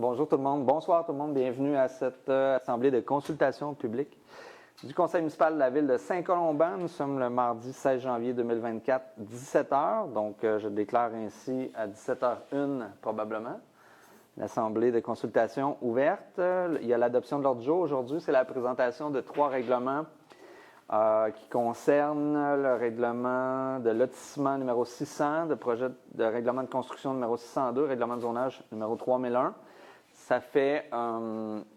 Bonjour tout le monde, bonsoir tout le monde, bienvenue à cette assemblée de consultation publique du Conseil municipal de la ville de Saint-Colomban. Nous sommes le mardi 16 janvier 2024, 17h, donc je déclare ainsi à 17h01 probablement l'assemblée de consultation ouverte. Il y a l'adoption de l'ordre du jour aujourd'hui, c'est la présentation de 3 règlements qui concernent le règlement de lotissement numéro 600, de projet de règlement de construction numéro 602, règlement de zonage numéro 3001. Ça fait,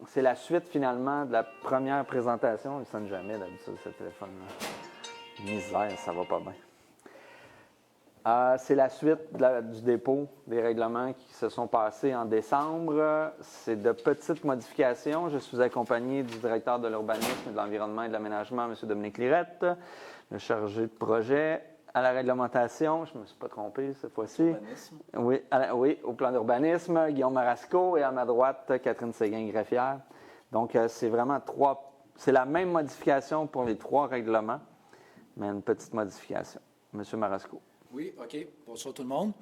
c'est la suite finalement de la première présentation. Il ne sonne jamais d'habitude ce téléphone-là. Misère, ça va pas bien. C'est la suite du dépôt des règlements qui se sont passés en décembre. C'est de petites modifications. Je suis accompagné du directeur de l'urbanisme, de l'environnement et de l'aménagement, M. Dominique Lirette, le chargé de projet. À la réglementation, je ne me suis pas trompé cette fois-ci. Oui, au plan d'urbanisme, Guillaume Marasco et à ma droite, Catherine Séguin-Greffière. Donc, c'est vraiment c'est la même modification pour les 3 règlements, mais une petite modification. Monsieur Marasco. Oui, OK. Bonsoir tout le monde.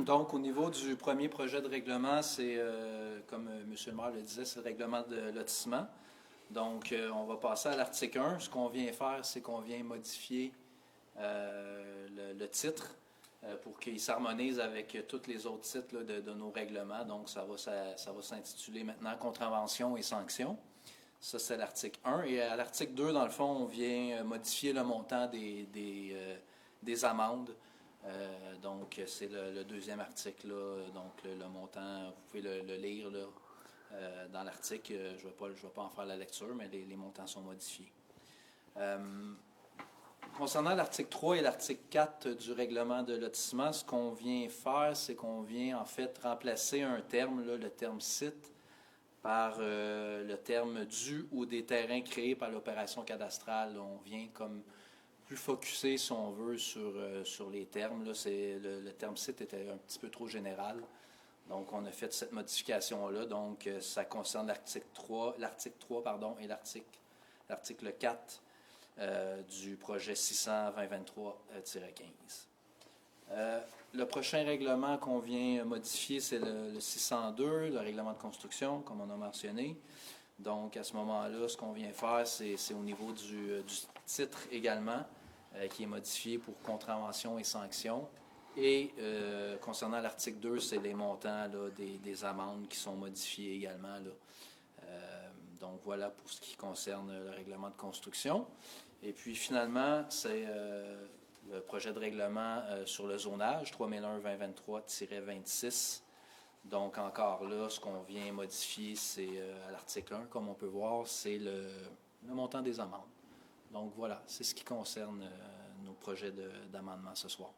Donc, au niveau du premier projet de règlement, c'est, comme M. le maire le disait, c'est le règlement de lotissement. Donc, on va passer à l'article 1. Ce qu'on vient faire, c'est qu'on vient modifier le titre pour qu'il s'harmonise avec tous les autres titres là, de nos règlements. Donc, ça va s'intituler maintenant « Contraventions et sanctions ». Ça, c'est l'article 1. Et à l'article 2, dans le fond, on vient modifier le montant des amendes. Donc, c'est le deuxième article, là. Donc, le montant, vous pouvez le lire là, dans l'article. Je ne vais pas en faire la lecture, mais les montants sont modifiés. Concernant l'article 3 et l'article 4 du règlement de lotissement, ce qu'on vient faire, c'est qu'on vient en fait remplacer un terme, là, le terme « site », par le terme « du » ou des terrains créés par l'opération cadastrale. On vient comme plus focusé, si on veut, sur les termes. Là, le terme « site » était un petit peu trop général. Donc, on a fait cette modification-là. Donc, ça concerne l'article 3 et l'article 4 du projet 600-2023-15. Le prochain règlement qu'on vient modifier, c'est le 602, le règlement de construction, comme on a mentionné. Donc, à ce moment-là, ce qu'on vient faire, c'est au niveau du titre également, qui est modifié pour contraventions et sanctions. Et concernant l'article 2, c'est les montants là, des amendes qui sont modifiés également. Là. Donc, voilà pour ce qui concerne le règlement de construction. Et puis, finalement, c'est le projet de règlement sur le zonage, 3001-2023-26. Donc, encore là, ce qu'on vient modifier, c'est à l'article 1, comme on peut voir, c'est le montant des amendes. Donc, voilà, c'est ce qui concerne nos projets d'amendement ce soir.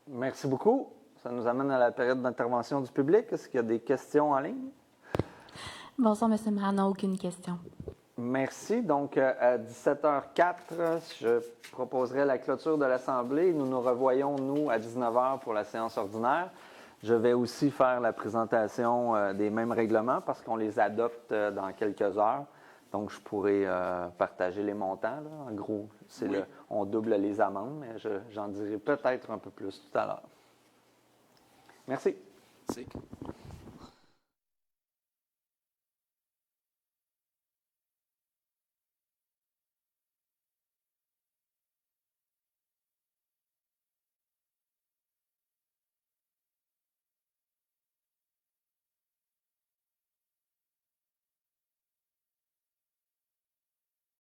Merci beaucoup. Ça nous amène à la période d'intervention du public. Est-ce qu'il y a des questions en ligne? Bonsoir, M. le maire. Non, aucune question. Merci. Donc, à 17h04, je proposerai la clôture de l'Assemblée. Nous nous revoyons, nous, à 19h pour la séance ordinaire. Je vais aussi faire la présentation des mêmes règlements parce qu'on les adopte dans quelques heures. Donc, je pourrais partager les montants. Là. En gros, on double les amendes, mais j'en dirai peut-être un peu plus tout à l'heure. Merci. Merci.